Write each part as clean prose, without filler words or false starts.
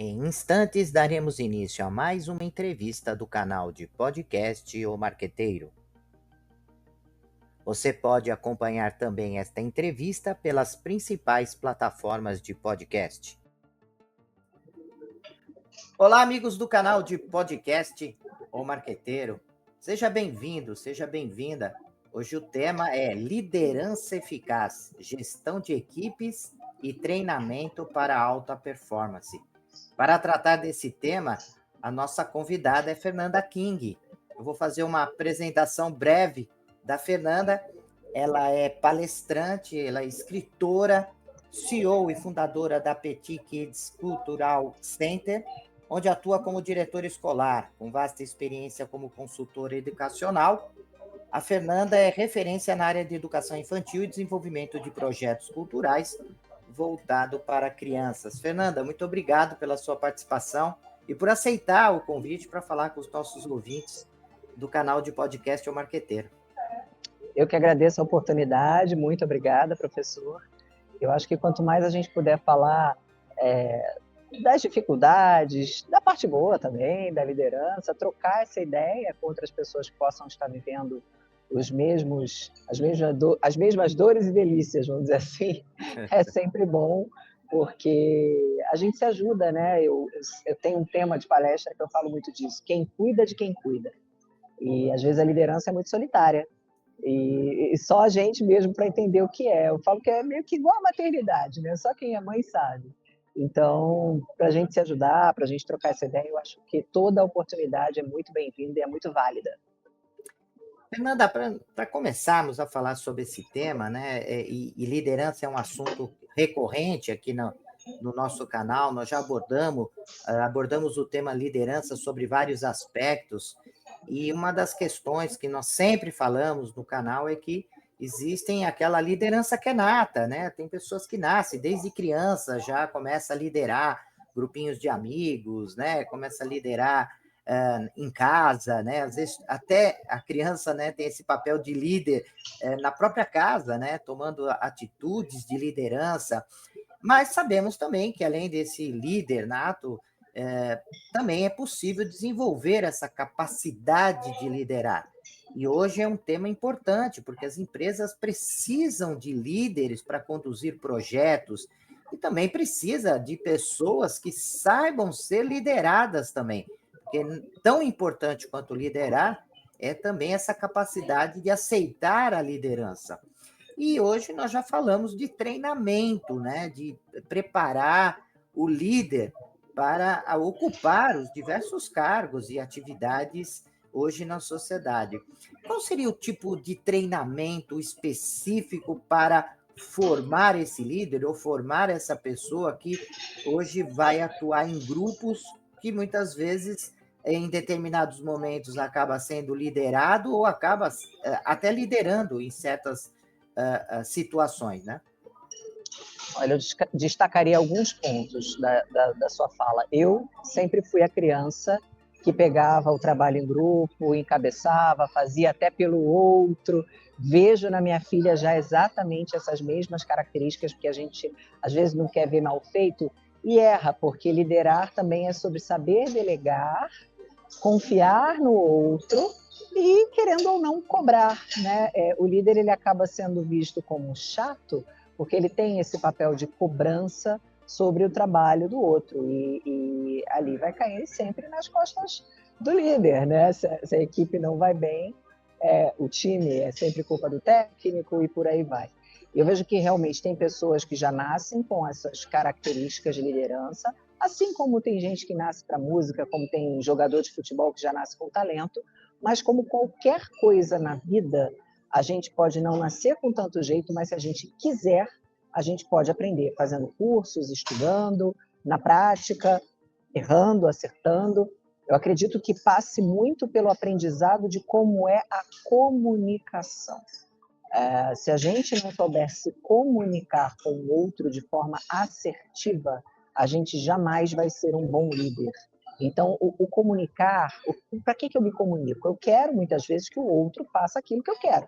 Em instantes, daremos início a mais uma entrevista do canal de podcast O Marqueteiro. Você pode acompanhar também esta entrevista pelas principais plataformas de podcast. Olá, amigos do canal de podcast O Marqueteiro. Seja bem-vindo, seja bem-vinda. Hoje o tema é liderança eficaz, gestão de equipes e treinamento para alta performance. Para tratar desse tema, a nossa convidada é Fernanda King. Eu vou fazer uma apresentação breve da Fernanda. Ela é palestrante, ela é escritora, CEO e fundadora da Petit Kids Cultural Center, onde atua como diretora escolar, com vasta experiência como consultora educacional. A Fernanda é referência na área de educação infantil e desenvolvimento de projetos culturais voltado para crianças. Fernanda, muito obrigado pela sua participação e por aceitar o convite para falar com os nossos ouvintes do canal de podcast O Marqueteiro. Eu que agradeço a oportunidade, muito obrigada, professor. Eu acho que quanto mais a gente puder falar das dificuldades, da parte boa também, da liderança, trocar essa ideia com outras pessoas que possam estar vivendo as mesmas dores e delícias, vamos dizer assim, é sempre bom, porque a gente se ajuda, né? Eu tenho um tema de palestra que eu falo muito disso, quem cuida de quem cuida. E às vezes a liderança é muito solitária, e só a gente mesmo para entender o que é. Eu falo que é meio que igual a maternidade, né? Só quem é mãe sabe. Então, para a gente se ajudar, para a gente trocar essa ideia, eu acho que toda oportunidade é muito bem-vinda e é muito válida. Fernanda, para começarmos a falar sobre esse tema, né, e liderança é um assunto recorrente aqui no nosso canal, nós já abordamos o tema liderança sobre vários aspectos, e uma das questões que nós sempre falamos no canal é que existem aquela liderança que é nata, né? Tem pessoas que nascem desde criança, já começa a liderar grupinhos de amigos, né? Começa a liderar em casa, né? Às vezes até a criança, né, tem esse papel de líder na própria casa, né? Tomando atitudes de liderança. Mas sabemos também que além desse líder nato, também é possível desenvolver essa capacidade de liderar. E hoje é um tema importante, porque as empresas precisam de líderes para conduzir projetos e também precisa de pessoas que saibam ser lideradas também. Porque tão importante quanto liderar é também essa capacidade de aceitar a liderança. E hoje nós já falamos de treinamento, né? De preparar o líder para ocupar os diversos cargos e atividades hoje na sociedade. Qual seria o tipo de treinamento específico para formar esse líder ou formar essa pessoa que hoje vai atuar em grupos que muitas vezes, em determinados momentos, acaba sendo liderado ou acaba até liderando em certas situações, né? Olha, eu destacaria alguns pontos da sua fala. Eu sempre fui a criança que pegava o trabalho em grupo, encabeçava, fazia até pelo outro. Vejo na minha filha já exatamente essas mesmas características, porque a gente às vezes não quer ver mal feito e erra, porque liderar também é sobre saber delegar, confiar no outro e, querendo ou não, cobrar, né? O líder ele acaba sendo visto como chato, porque ele tem esse papel de cobrança sobre o trabalho do outro, e ali vai cair sempre nas costas do líder, né? Se a equipe não vai bem, o time é sempre culpa do técnico e por aí vai. Eu vejo que realmente tem pessoas que já nascem com essas características de liderança, assim como tem gente que nasce para música, como tem jogador de futebol que já nasce com talento, mas como qualquer coisa na vida, a gente pode não nascer com tanto jeito, mas se a gente quiser, a gente pode aprender fazendo cursos, estudando, na prática, errando, acertando. Eu acredito que passe muito pelo aprendizado de como é a comunicação. Se a gente não souber se comunicar com o outro de forma assertiva, a gente jamais vai ser um bom líder. Então, o comunicar, para que eu me comunico? Eu quero, muitas vezes, que o outro faça aquilo que eu quero.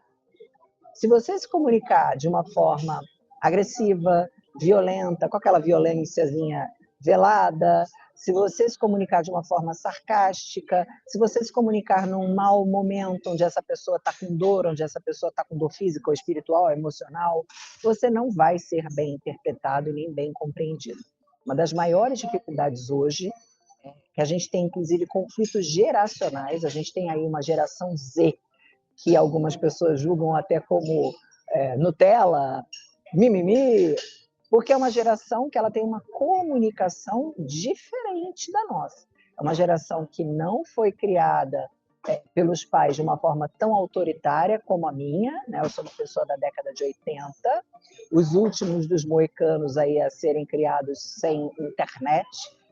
Se você se comunicar de uma forma agressiva, violenta, com aquela violênciazinha velada, se você se comunicar de uma forma sarcástica, se você se comunicar num mau momento, onde essa pessoa está com dor, onde essa pessoa está com dor física ou espiritual, ou emocional, você não vai ser bem interpretado e nem bem compreendido. Uma das maiores dificuldades hoje é que a gente tem, inclusive, conflitos geracionais. A gente tem aí uma geração Z, que algumas pessoas julgam até como Nutella, mimimi, porque é uma geração que ela tem uma comunicação diferente da nossa. É uma geração que não foi criada pelos pais de uma forma tão autoritária como a minha, né? Eu sou uma pessoa da década de 80, os últimos dos moicanos aí a serem criados sem internet,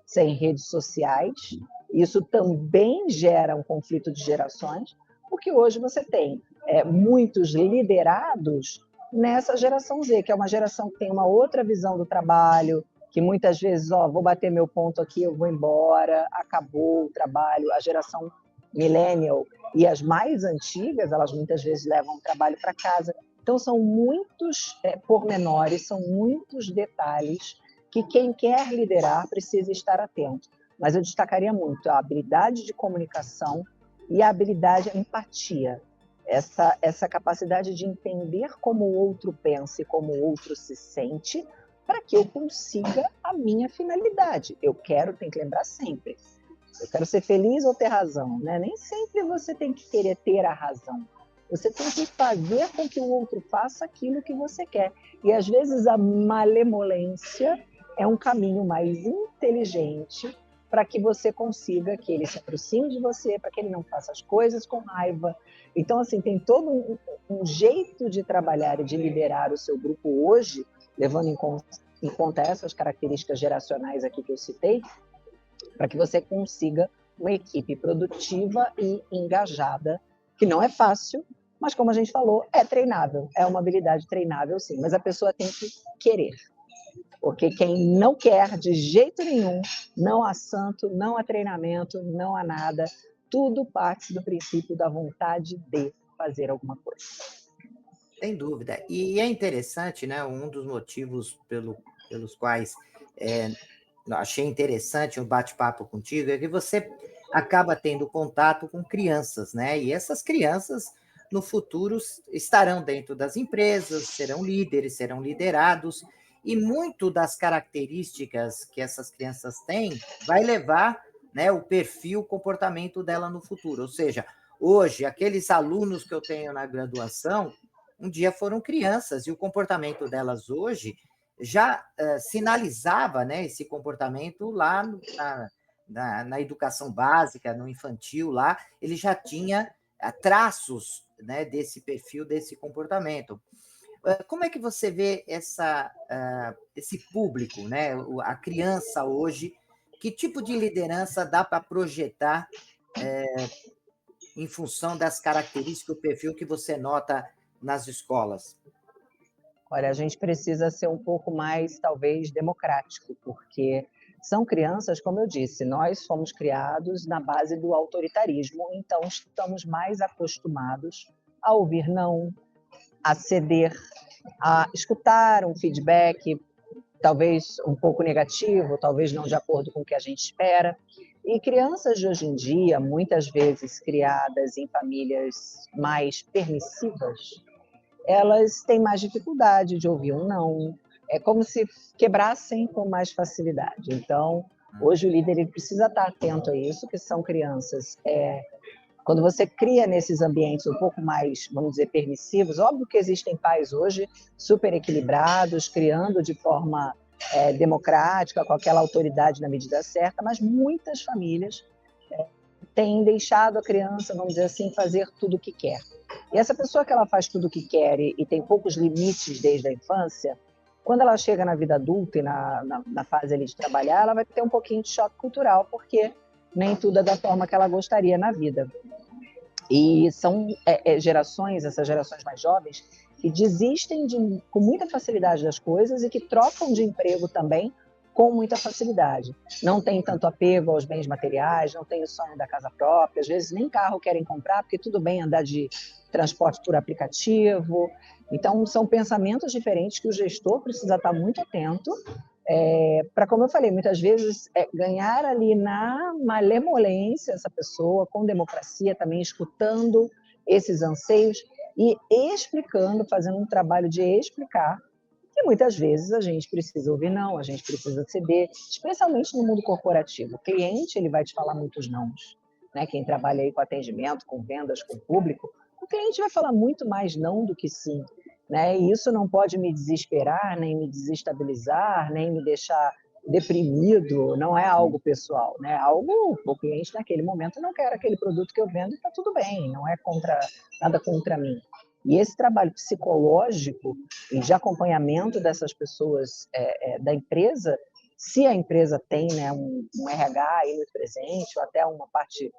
sem redes sociais. Isso também gera um conflito de gerações, porque hoje você tem muitos liderados nessa geração Z, que é uma geração que tem uma outra visão do trabalho, que muitas vezes, vou bater meu ponto aqui, eu vou embora, acabou o trabalho. A geração millennial e as mais antigas, elas muitas vezes levam o trabalho para casa. Então, são muitos pormenores, são muitos detalhes que quem quer liderar precisa estar atento. Mas eu destacaria muito a habilidade de comunicação e a habilidade, a empatia. Essa capacidade de entender como o outro pensa e como o outro se sente, para que eu consiga a minha finalidade. Tem que lembrar sempre, eu quero ser feliz ou ter razão, né? Nem sempre você tem que querer ter a razão. Você tem que fazer com que o outro faça aquilo que você quer. E às vezes a malemolência é um caminho mais inteligente para que você consiga que ele se aproxime de você, para que ele não faça as coisas com raiva. Então, assim, tem todo um jeito de trabalhar e de liderar o seu grupo hoje, levando em conta essas características geracionais aqui que eu citei, para que você consiga uma equipe produtiva e engajada, que não é fácil, mas, como a gente falou, é treinável, é uma habilidade treinável, sim, mas a pessoa tem que querer. Porque quem não quer de jeito nenhum, não há santo, não há treinamento, não há nada. Tudo parte do princípio da vontade de fazer alguma coisa. Sem dúvida. E é interessante, né? Um dos motivos pelos quais achei interessante o bate-papo contigo é que você acaba tendo contato com crianças, né? E essas crianças, no futuro, estarão dentro das empresas, serão líderes, serão liderados, e muito das características que essas crianças têm vai levar, né, o perfil, o comportamento dela no futuro. Ou seja, hoje, aqueles alunos que eu tenho na graduação, um dia foram crianças, e o comportamento delas hoje já sinalizava, né, esse comportamento lá na educação básica, no infantil, lá, ele já tinha traços, né, desse perfil, desse comportamento. Como é que você vê esse público, né? A criança hoje? Que tipo de liderança dá para projetar em função das características, o perfil que você nota nas escolas? Olha, a gente precisa ser um pouco mais, talvez, democrático, porque são crianças, como eu disse, nós fomos criados na base do autoritarismo, então estamos mais acostumados a ouvir não, a ceder, a escutar um feedback, talvez um pouco negativo, talvez não de acordo com o que a gente espera. E crianças de hoje em dia, muitas vezes criadas em famílias mais permissivas, elas têm mais dificuldade de ouvir um não. É como se quebrassem com mais facilidade. Então, hoje o líder ele precisa estar atento a isso, que são crianças. Quando você cria nesses ambientes um pouco mais, vamos dizer, permissivos, óbvio que existem pais hoje super equilibrados, criando de forma democrática, com aquela autoridade na medida certa, mas muitas famílias têm deixado a criança, vamos dizer assim, fazer tudo o que quer. E essa pessoa que ela faz tudo o que quer e tem poucos limites desde a infância, quando ela chega na vida adulta e na fase ali de trabalhar, ela vai ter um pouquinho de choque cultural, porque nem tudo é da forma que ela gostaria na vida. E são gerações, essas gerações mais jovens, que desistem com muita facilidade das coisas e que trocam de emprego também com muita facilidade. Não tem tanto apego aos bens materiais, não tem o sonho da casa própria, às vezes nem carro querem comprar, porque tudo bem andar de transporte por aplicativo. Então, são pensamentos diferentes que o gestor precisa estar muito atento para, como eu falei, muitas vezes ganhar ali na malemolência essa pessoa, com democracia também, escutando esses anseios e explicando, fazendo um trabalho de explicar, que muitas vezes a gente precisa ouvir não, a gente precisa ceder, especialmente no mundo corporativo. O cliente, ele vai te falar muitos nãos, né? Quem trabalha aí com atendimento, com vendas, com público, o cliente vai falar muito mais não do que sim, né? E isso não pode me desesperar, nem me desestabilizar, nem me deixar deprimido, não é algo pessoal, né? Algo, o cliente naquele momento não quer aquele produto que eu vendo e está tudo bem, não é nada contra mim. E esse trabalho psicológico e de acompanhamento dessas pessoas da empresa, se a empresa tem, né, um RH aí muito presente, ou até uma parte,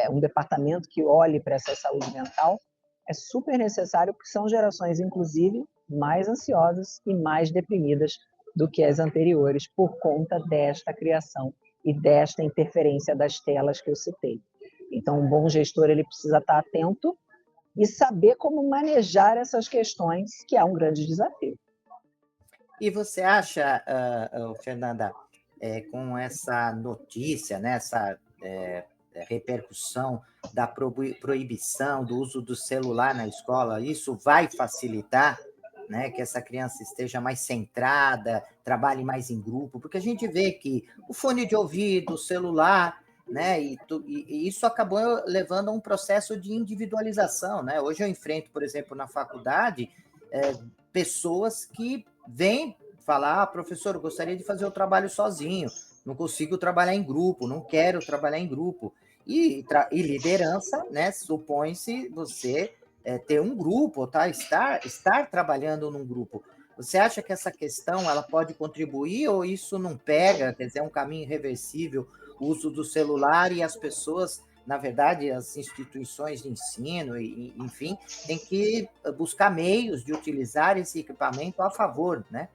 um departamento que olhe para essa saúde mental, é super necessário, porque são gerações, inclusive, mais ansiosas e mais deprimidas do que as anteriores, por conta desta criação e desta interferência das telas que eu citei. Então, um bom gestor, ele precisa estar atento e saber como manejar essas questões, que é um grande desafio. E você acha, Fernanda, com essa notícia, né, essa repercussão da proibição do uso do celular na escola, isso vai facilitar, né, que essa criança esteja mais centrada, trabalhe mais em grupo? Porque a gente vê que o fone de ouvido, o celular, né, e isso acabou levando a um processo de individualização, né? Hoje eu enfrento, por exemplo, na faculdade, pessoas que vêm falar, professor, eu gostaria de fazer o trabalho sozinho, não consigo trabalhar em grupo, não quero trabalhar em grupo. E liderança, né, supõe-se você ter um grupo, tá? Estar trabalhando num grupo. Você acha que essa questão ela pode contribuir ou isso não pega? Quer dizer, é um caminho irreversível o uso do celular e as pessoas, na verdade, as instituições de ensino, enfim, tem que buscar meios de utilizar esse equipamento a favor, né?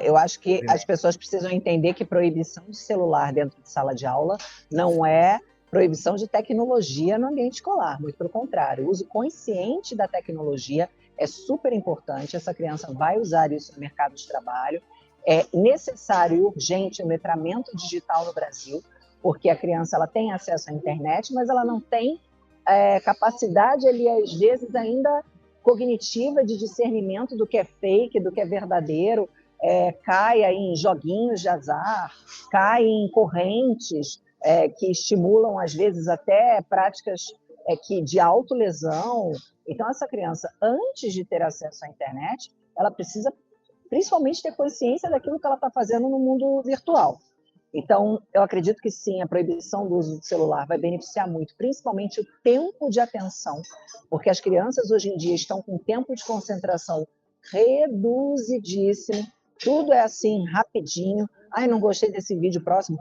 Eu acho que as pessoas precisam entender que proibição de celular dentro de sala de aula não é proibição de tecnologia no ambiente escolar, muito pelo contrário. O uso consciente da tecnologia é super importante, essa criança vai usar isso no mercado de trabalho. É necessário e urgente o letramento digital no Brasil, porque a criança ela tem acesso à internet, mas ela não tem capacidade ali, às vezes, ainda cognitiva de discernimento do que é fake, do que é verdadeiro, cai em joguinhos de azar, cai em correntes que estimulam, às vezes, até práticas de autolesão. Então, essa criança, antes de ter acesso à internet, ela precisa, principalmente, ter consciência daquilo que ela está fazendo no mundo virtual. Então, eu acredito que sim, a proibição do uso do celular vai beneficiar muito, principalmente o tempo de atenção, porque as crianças hoje em dia estão com tempo de concentração reduzidíssimo, tudo é assim, rapidinho. Ai, não gostei desse vídeo, próximo.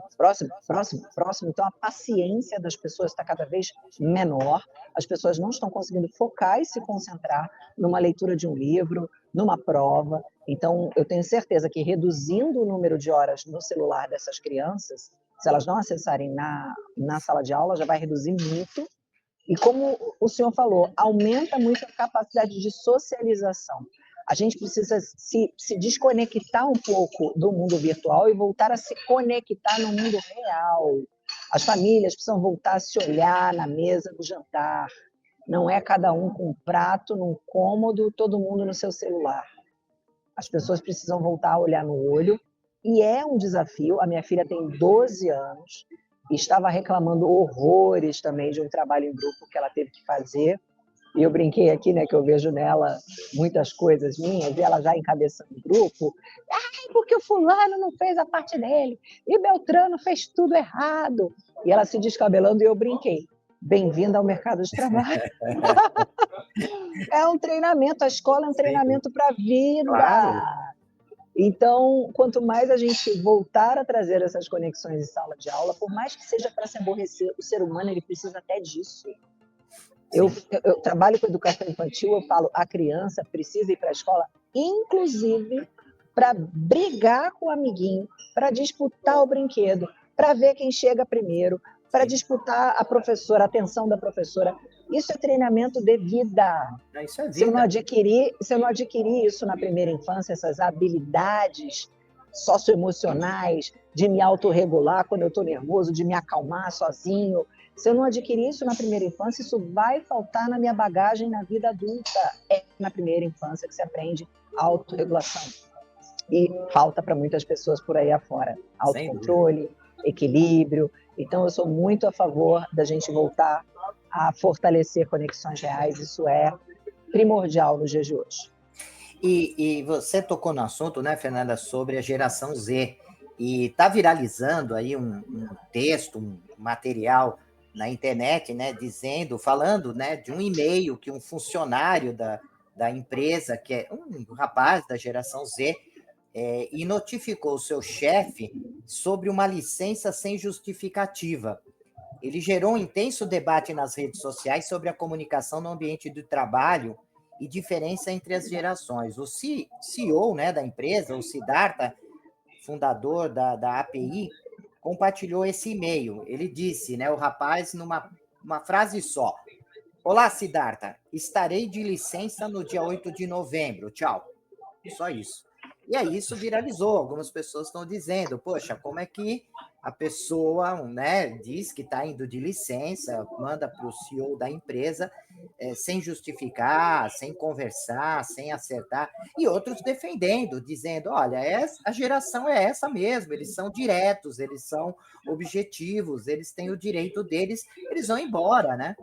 Então, a paciência das pessoas está cada vez menor, as pessoas não estão conseguindo focar e se concentrar numa leitura de um livro, numa prova. Então, eu tenho certeza que reduzindo o número de horas no celular dessas crianças, se elas não acessarem na sala de aula, já vai reduzir muito. E como o senhor falou, aumenta muito a capacidade de socialização. A gente precisa se desconectar um pouco do mundo virtual e voltar a se conectar no mundo real. As famílias precisam voltar a se olhar na mesa do jantar. Não é cada um com um prato, num cômodo, todo mundo no seu celular. As pessoas precisam voltar a olhar no olho, e é um desafio. A minha filha tem 12 anos e estava reclamando horrores também de um trabalho em grupo que ela teve que fazer. E eu brinquei aqui, né, que eu vejo nela muitas coisas minhas, e ela já encabeçando o grupo. Ai, porque o fulano não fez a parte dele, e Beltrano fez tudo errado. E ela se descabelando, e eu brinquei. Bem-vinda ao mercado de trabalho. É um treinamento, a escola é um treinamento para a vida. Claro. Então, quanto mais a gente voltar a trazer essas conexões em sala de aula, por mais que seja para se aborrecer, o ser humano ele precisa até disso. Eu trabalho com educação infantil, eu falo, a criança precisa ir para a escola, inclusive para brigar com o amiguinho, para disputar o brinquedo, para ver quem chega primeiro, para disputar a professora, a atenção da professora. Isso é treinamento de vida. Isso é vida. Se eu não adquirir isso na primeira infância, essas habilidades socioemocionais, de me autorregular quando eu estou nervoso, de me acalmar sozinho. Se eu não adquirir isso na primeira infância, isso vai faltar na minha bagagem na vida adulta. É na primeira infância que se aprende autorregulação. E falta para muitas pessoas por aí afora. Autocontrole, equilíbrio. Então, eu sou muito a favor da gente voltar a fortalecer conexões reais. Isso é primordial nos dias de hoje. E você tocou no assunto, né, Fernanda, sobre a geração Z. E está viralizando aí um texto, um material na internet, né, falando, né, de um e-mail que um funcionário da empresa, que é um rapaz da geração Z, e notificou o seu chefe sobre uma licença sem justificativa. Ele gerou um intenso debate nas redes sociais sobre a comunicação no ambiente do trabalho e diferença entre as gerações. O CEO, né, da empresa, o Siddhartha, fundador da API, compartilhou esse e-mail. Ele disse, né, o rapaz, numa frase só: "Olá, Siddhartha, estarei de licença no dia 8 de novembro. Tchau." Só isso. E aí isso viralizou. Algumas pessoas estão dizendo, poxa, como é que a pessoa, né, diz que está indo de licença, manda para o CEO da empresa, sem justificar, sem conversar, sem acertar, e outros defendendo, dizendo, olha, a geração é essa mesmo, eles são diretos, eles são objetivos, eles têm o direito deles, eles vão embora, né?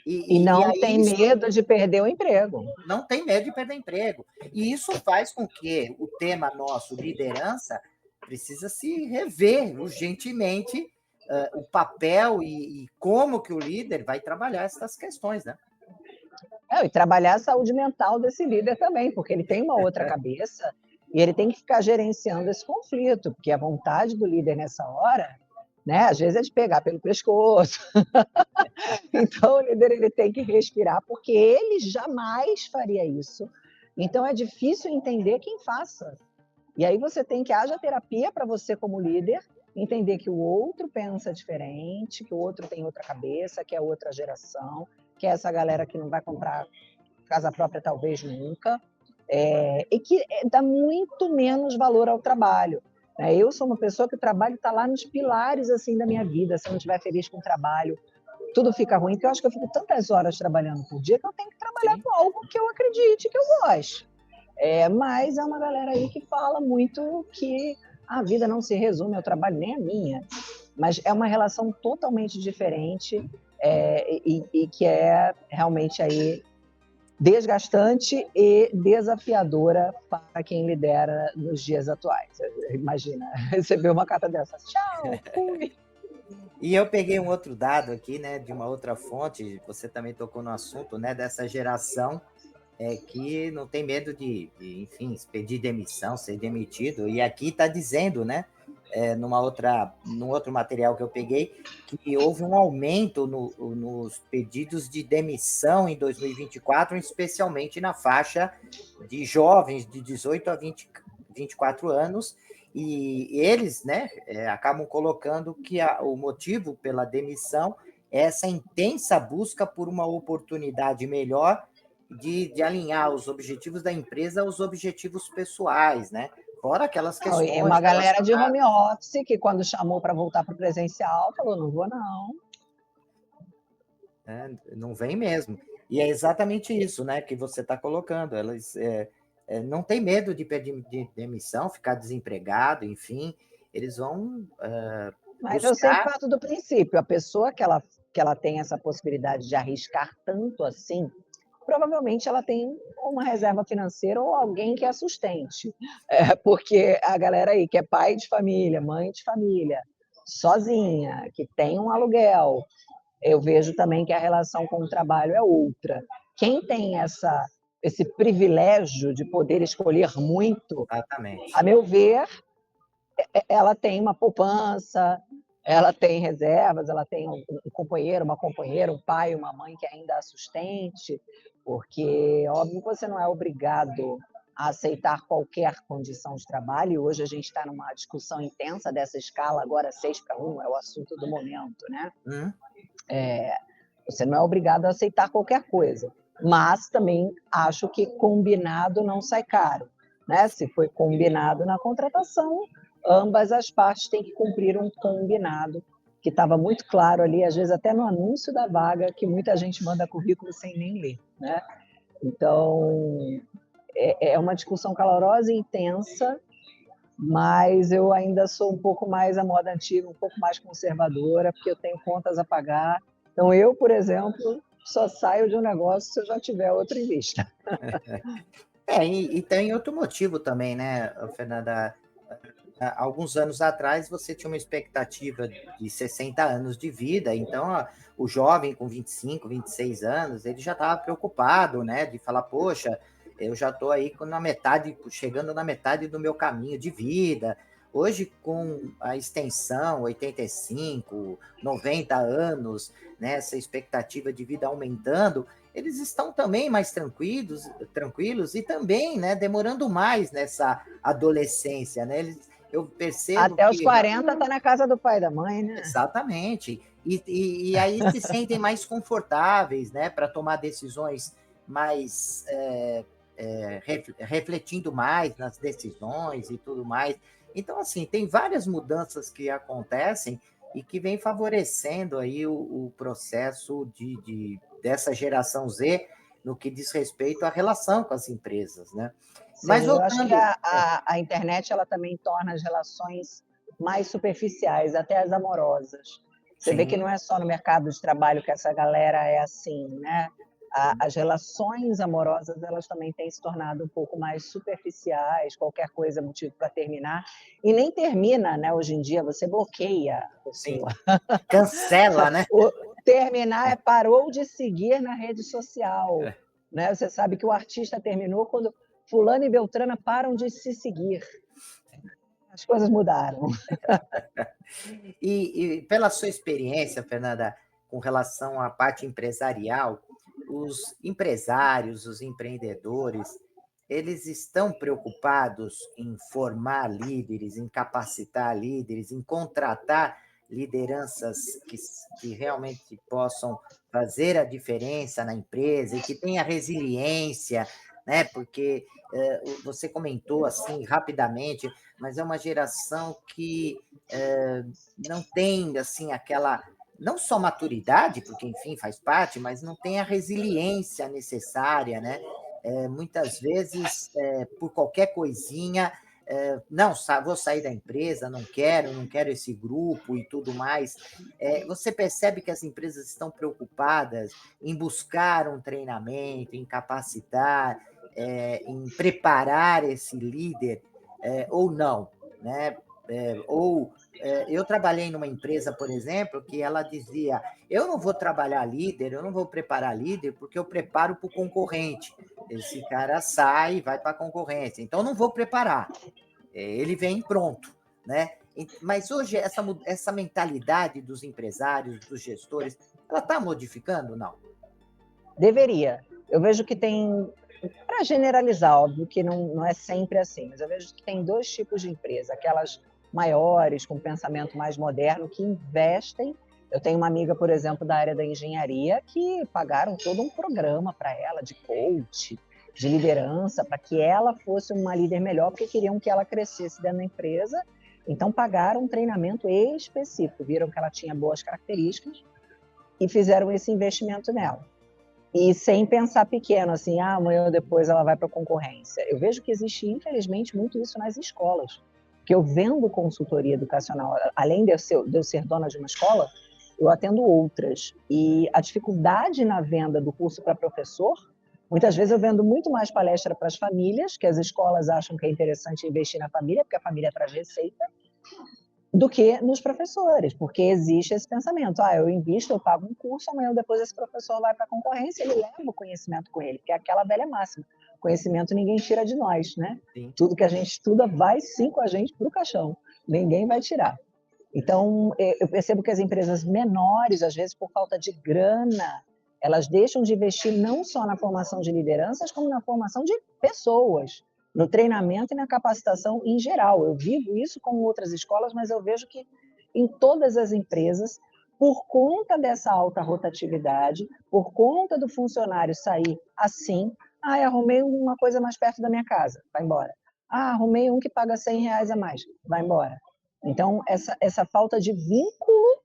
E não tem medo de perder o emprego. Não tem medo de perder emprego. E isso faz com que o tema nosso, liderança, precisa se rever urgentemente o papel e como que o líder vai trabalhar essas questões, né? E trabalhar a saúde mental desse líder também, porque ele tem uma outra cabeça e ele tem que ficar gerenciando esse conflito, porque a vontade do líder nessa hora, né, às vezes é de pegar pelo pescoço. Então o líder ele tem que respirar, porque ele jamais faria isso. Então é difícil entender quem faça. E aí você tem que haja terapia para você como líder, entender que o outro pensa diferente, que o outro tem outra cabeça, que é outra geração, que é essa galera que não vai comprar casa própria talvez nunca, e que dá muito menos valor ao trabalho. Eu sou uma pessoa que o trabalho está lá nos pilares assim da minha vida. Se eu não estiver feliz com o trabalho, tudo fica ruim, porque eu acho que eu fico tantas horas trabalhando por dia que eu tenho que trabalhar com algo que eu acredite, que eu gosto. Mas é uma galera aí que fala muito que a vida não se resume ao trabalho, nem a minha, mas é uma relação totalmente diferente e que é realmente aí desgastante e desafiadora para quem lidera nos dias atuais. Imagina, receber uma carta dessa. Tchau, fui. E eu peguei um outro dado aqui, né, de uma outra fonte, você também tocou no assunto, né, dessa geração que não tem medo enfim, pedir demissão, ser demitido. E aqui está dizendo, né, num outro material que eu peguei, que houve um aumento nos pedidos de demissão em 2024, especialmente na faixa de jovens de 18 a 24 anos, e eles, né, acabam colocando que o motivo pela demissão é essa intensa busca por uma oportunidade melhor de alinhar os objetivos da empresa aos objetivos pessoais, né? Fora aquelas questões... É uma galera de home office que, quando chamou para voltar para o presencial, falou, não vou não. Não vem mesmo. E é exatamente isso, né, que você está colocando. Elas não têm medo de pedir demissão, ficar desempregado, enfim, eles vão Mas eu sempre parto do princípio, a pessoa que ela tem essa possibilidade de arriscar tanto assim, provavelmente ela tem uma reserva financeira ou alguém que a sustente. Porque a galera aí que é pai de família, mãe de família, sozinha, que tem um aluguel, eu vejo também que a relação com o trabalho é outra. Quem tem esse privilégio de poder escolher muito, exatamente, a meu ver, ela tem uma poupança, ela tem reservas, ela tem um companheiro, uma companheira, um pai, uma mãe que ainda a sustente, porque, óbvio, você não é obrigado a aceitar qualquer condição de trabalho, e hoje a gente está numa discussão intensa dessa escala, agora 6-1, é o assunto do momento, né? Você não é obrigado a aceitar qualquer coisa, mas também acho que combinado não sai caro. né? Se foi combinado na contratação, ambas as partes têm que cumprir um combinado, que estava muito claro ali, às vezes até no anúncio da vaga, que muita gente manda currículo sem nem ler, né? Então, é uma discussão calorosa e intensa, mas eu ainda sou um pouco mais à moda antiga, um pouco mais conservadora, porque eu tenho contas a pagar. Então, eu, por exemplo, só saio de um negócio se eu já tiver outro em vista. E tem outro motivo também, né, Fernanda? Há alguns anos atrás você tinha uma expectativa de 60 anos de vida, então o jovem com 25, 26 anos, ele já estava preocupado, né, de falar, poxa, eu já estou aí na metade, chegando na metade do meu caminho de vida. Hoje, com a extensão, 85, 90 anos, né, essa expectativa de vida aumentando, eles estão também mais tranquilos e também, né, demorando mais nessa adolescência, né? Eu percebo Até os que 40 está na casa do pai e da mãe, né? exatamente. E aí se sentem mais confortáveis, né, para tomar decisões mais refletindo mais nas decisões e tudo mais. Então, assim, tem várias mudanças que acontecem e que vem favorecendo aí o processo dessa geração Z no que diz respeito à relação com as empresas, né? Mas Sim, eu acho que voltando, a internet ela também torna as relações mais superficiais, até as amorosas. Você vê que sim, não é só no mercado de trabalho que essa galera é assim, né? As relações amorosas elas também têm se tornado um pouco mais superficiais, qualquer coisa é motivo para terminar. E nem termina, né? Hoje em dia você bloqueia a sim, pessoa. cancela, né? O terminar é parou de seguir na rede social. Né? Você sabe que o artista terminou quando fulano e Beltrana param de se seguir. As coisas mudaram. E pela sua experiência, Fernanda, com relação à parte empresarial, os empresários, os empreendedores, eles estão preocupados em formar líderes, em capacitar líderes, em contratar lideranças que realmente possam fazer a diferença na empresa e que tenha resiliência, né? Porque você comentou assim rapidamente, mas é uma geração que não tem assim aquela não só maturidade, porque enfim faz parte, mas não tem a resiliência necessária, né? Muitas vezes por qualquer coisinha não, vou sair da empresa, não quero esse grupo e tudo mais. Você percebe que as empresas estão preocupadas em buscar um treinamento, em capacitar, em preparar esse líder ou não, né? Eu trabalhei numa empresa, por exemplo, que ela dizia: eu não vou trabalhar líder, eu não vou preparar líder, porque eu preparo para o concorrente. Esse cara sai e vai para a concorrência, então não vou preparar. Ele vem pronto, né? Mas hoje essa mentalidade dos empresários, dos gestores, ela está modificando? Não. Deveria. Eu vejo que tem, para generalizar, óbvio que não é sempre assim, mas eu vejo que tem dois tipos de empresa, aquelas maiores, com pensamento mais moderno, que investem. Eu tenho uma amiga, por exemplo, da área da engenharia, que pagaram todo um programa para ela, de coach, de liderança, para que ela fosse uma líder melhor, porque queriam que ela crescesse dentro da empresa. Então, pagaram um treinamento específico, viram que ela tinha boas características e fizeram esse investimento nela. E sem pensar pequeno, assim, amanhã ou depois ela vai para a concorrência. Eu vejo que existe, infelizmente, muito isso nas escolas. Porque eu vendo consultoria educacional, além de eu ser dona de uma escola, eu atendo outras. E a dificuldade na venda do curso para professor, muitas vezes eu vendo muito mais palestra para as famílias, que as escolas acham que é interessante investir na família, porque a família traz receita, do que nos professores, porque existe esse pensamento, eu invisto, eu pago um curso, amanhã ou depois esse professor vai para a concorrência, ele leva o conhecimento com ele, porque é aquela velha máxima, conhecimento ninguém tira de nós, né? Sim. Tudo que a gente estuda vai sim com a gente para o caixão, ninguém vai tirar. Então, eu percebo que as empresas menores, às vezes por falta de grana, elas deixam de investir não só na formação de lideranças, como na formação de pessoas, no treinamento e na capacitação em geral. Eu vivo isso com outras escolas, mas eu vejo que em todas as empresas, por conta dessa alta rotatividade, por conta do funcionário sair assim, arrumei uma coisa mais perto da minha casa, vai embora. Ah, arrumei um que paga R$ 100 a mais, vai embora. Então, essa falta de vínculo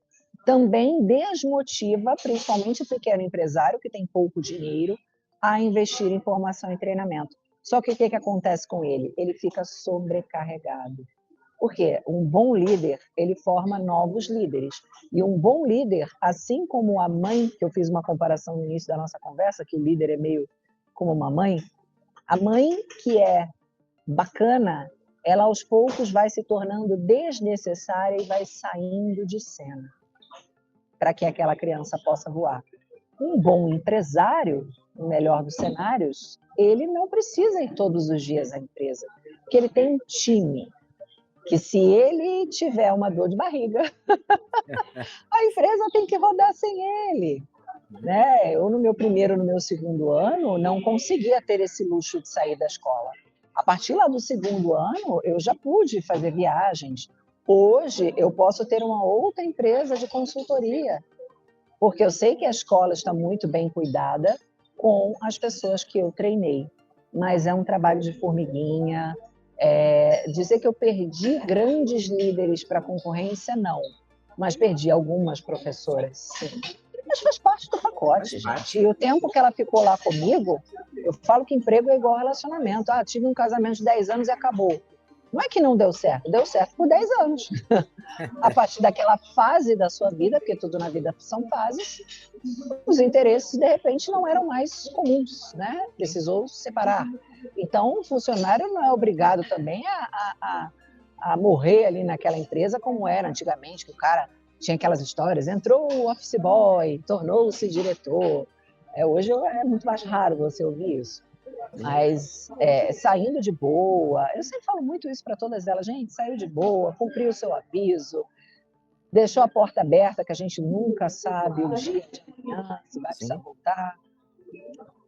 também desmotiva, principalmente o pequeno empresário, que tem pouco dinheiro, a investir em formação e treinamento. Só que o que acontece com ele? Ele fica sobrecarregado. Porque um bom líder, ele forma novos líderes. E um bom líder, assim como a mãe, que eu fiz uma comparação no início da nossa conversa, que o líder é meio como uma mãe, a mãe que é bacana, ela aos poucos vai se tornando desnecessária e vai saindo de cena para que aquela criança possa voar. Um bom empresário, o melhor dos cenários, ele não precisa ir todos os dias à empresa, porque ele tem um time que, se ele tiver uma dor de barriga, a empresa tem que rodar sem ele. Né? Eu, no meu primeiro, no meu segundo ano, não conseguia ter esse luxo de sair da escola. A partir lá do segundo ano, eu já pude fazer viagens. Hoje, eu posso ter uma outra empresa de consultoria, porque eu sei que a escola está muito bem cuidada com as pessoas que eu treinei. Mas é um trabalho de formiguinha. Dizer que eu perdi grandes líderes para a concorrência, não. Mas perdi algumas professoras, sim. Mas faz parte do pacote, gente. E o tempo que ela ficou lá comigo, eu falo que emprego é igual relacionamento. Ah, tive um casamento de 10 anos e acabou. Não é que não deu certo por 10 anos. A partir daquela fase da sua vida, porque tudo na vida são fases, os interesses, de repente, não eram mais comuns, né? Precisou separar. Então, o funcionário não é obrigado também a morrer ali naquela empresa como era antigamente, que o cara tinha aquelas histórias, entrou o office boy, tornou-se diretor. Hoje é muito mais raro você ouvir isso. Mas saindo de boa, eu sempre falo muito isso para todas elas, gente, saiu de boa, cumpriu o seu aviso, deixou a porta aberta, que a gente nunca sabe o dia de amanhã, se vai precisar voltar.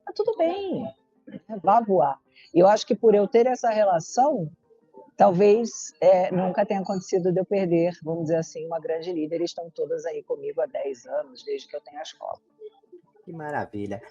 Tá tudo bem, né? Vá voar. E eu acho que por eu ter essa relação, talvez nunca tenha acontecido de eu perder, vamos dizer assim, uma grande líder. Estão todas aí comigo há 10 anos, desde que eu tenho a escola. Que maravilha.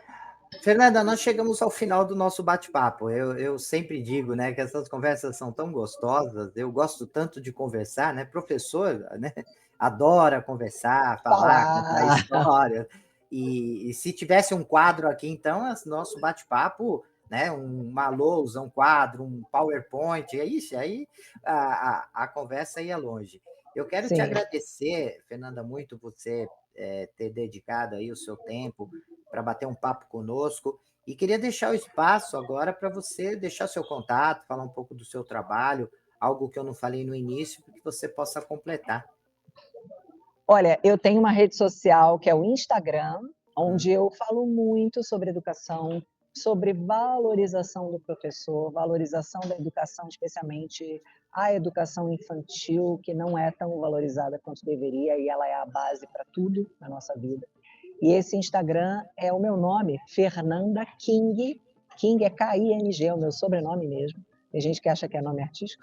Fernanda, nós chegamos ao final do nosso bate-papo. Eu sempre digo, né, que essas conversas são tão gostosas. Eu gosto tanto de conversar, né? Professor, né, adora conversar, falar, contar histórias. E se tivesse um quadro aqui, então, nosso bate-papo, né, uma lousa, um quadro, um PowerPoint, isso, aí a conversa ia longe. Eu quero te agradecer, Fernanda, muito você ter dedicado aí o seu tempo para bater um papo conosco. E queria deixar o espaço agora para você deixar seu contato, falar um pouco do seu trabalho, algo que eu não falei no início, para que você possa completar. Olha, eu tenho uma rede social que é o Instagram, onde eu falo muito sobre educação, sobre valorização do professor, valorização da educação, especialmente a educação infantil, que não é tão valorizada quanto deveria, e ela é a base para tudo na nossa vida. E esse Instagram é o meu nome, Fernanda King. King é K-I-N-G, é o meu sobrenome mesmo. Tem gente que acha que é nome artístico.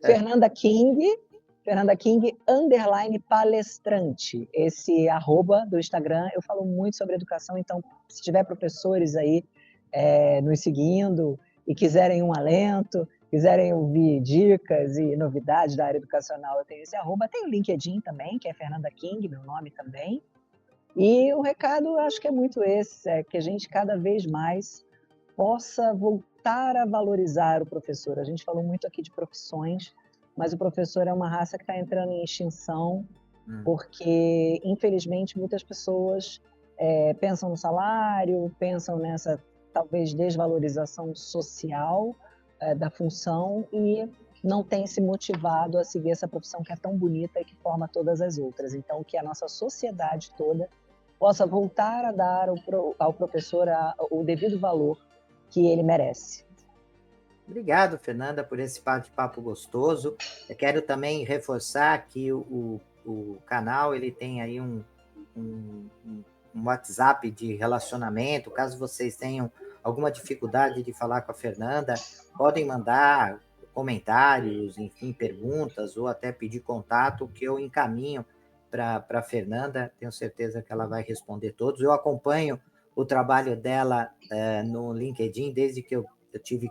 Fernanda King _ palestrante. Esse arroba do Instagram, eu falo muito sobre educação, então, se tiver professores aí nos seguindo e quiserem um alento, quiserem ouvir dicas e novidades da área educacional, eu tenho esse arroba. Tem o LinkedIn também, que é Fernanda King, meu nome também. E o recado, acho que é muito esse, que a gente cada vez mais possa voltar a valorizar o professor. A gente falou muito aqui de profissões, mas o professor é uma raça que está entrando em extinção, porque, infelizmente, muitas pessoas pensam no salário, pensam nessa, talvez, desvalorização social da função e não têm se motivado a seguir essa profissão que é tão bonita e que forma todas as outras. Então, que a nossa sociedade toda possa voltar a dar ao professor o devido valor que ele merece. Obrigado, Fernanda, por esse bate-papo gostoso. Eu quero também reforçar que o canal ele tem aí um WhatsApp de relacionamento. Caso vocês tenham alguma dificuldade de falar com a Fernanda, podem mandar comentários, enfim, perguntas, ou até pedir contato, que eu encaminho para a Fernanda. Tenho certeza que ela vai responder todos. Eu acompanho o trabalho dela no LinkedIn desde que eu tive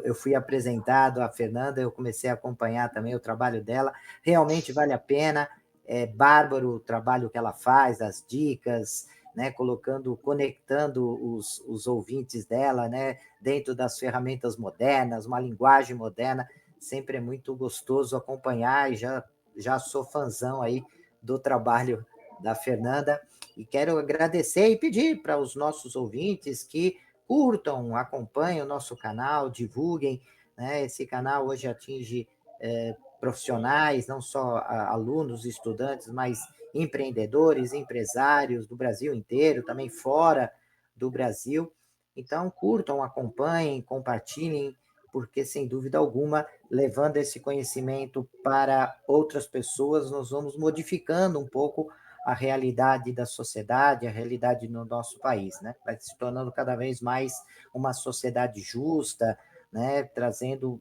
eu fui apresentado à Fernanda, eu comecei a acompanhar também o trabalho dela, realmente vale a pena, é bárbaro o trabalho que ela faz, as dicas, né, conectando os ouvintes dela, né, dentro das ferramentas modernas, uma linguagem moderna, sempre é muito gostoso acompanhar, e já sou fãzão aí do trabalho da Fernanda, e quero agradecer e pedir para os nossos ouvintes que curtam, acompanhem o nosso canal, divulguem, né? Esse canal hoje atinge profissionais, não só alunos, estudantes, mas empreendedores, empresários do Brasil inteiro, também fora do Brasil. Então, curtam, acompanhem, compartilhem, porque, sem dúvida alguma, levando esse conhecimento para outras pessoas, nós vamos modificando um pouco a realidade da sociedade, a realidade no nosso país, né? Vai se tornando cada vez mais uma sociedade justa, né? Trazendo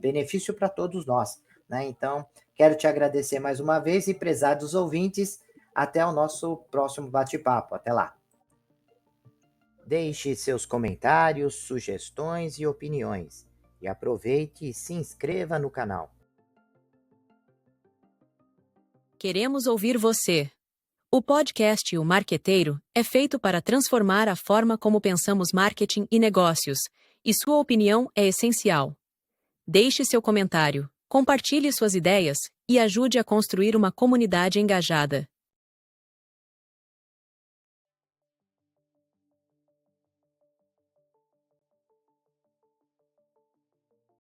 benefício para todos nós, né? Então, quero te agradecer mais uma vez e, prezados ouvintes, até o nosso próximo bate-papo. Até lá. Deixe seus comentários, sugestões e opiniões. E aproveite e se inscreva no canal. Queremos ouvir você. O podcast O Marqueteiro é feito para transformar a forma como pensamos marketing e negócios, e sua opinião é essencial. Deixe seu comentário, compartilhe suas ideias e ajude a construir uma comunidade engajada.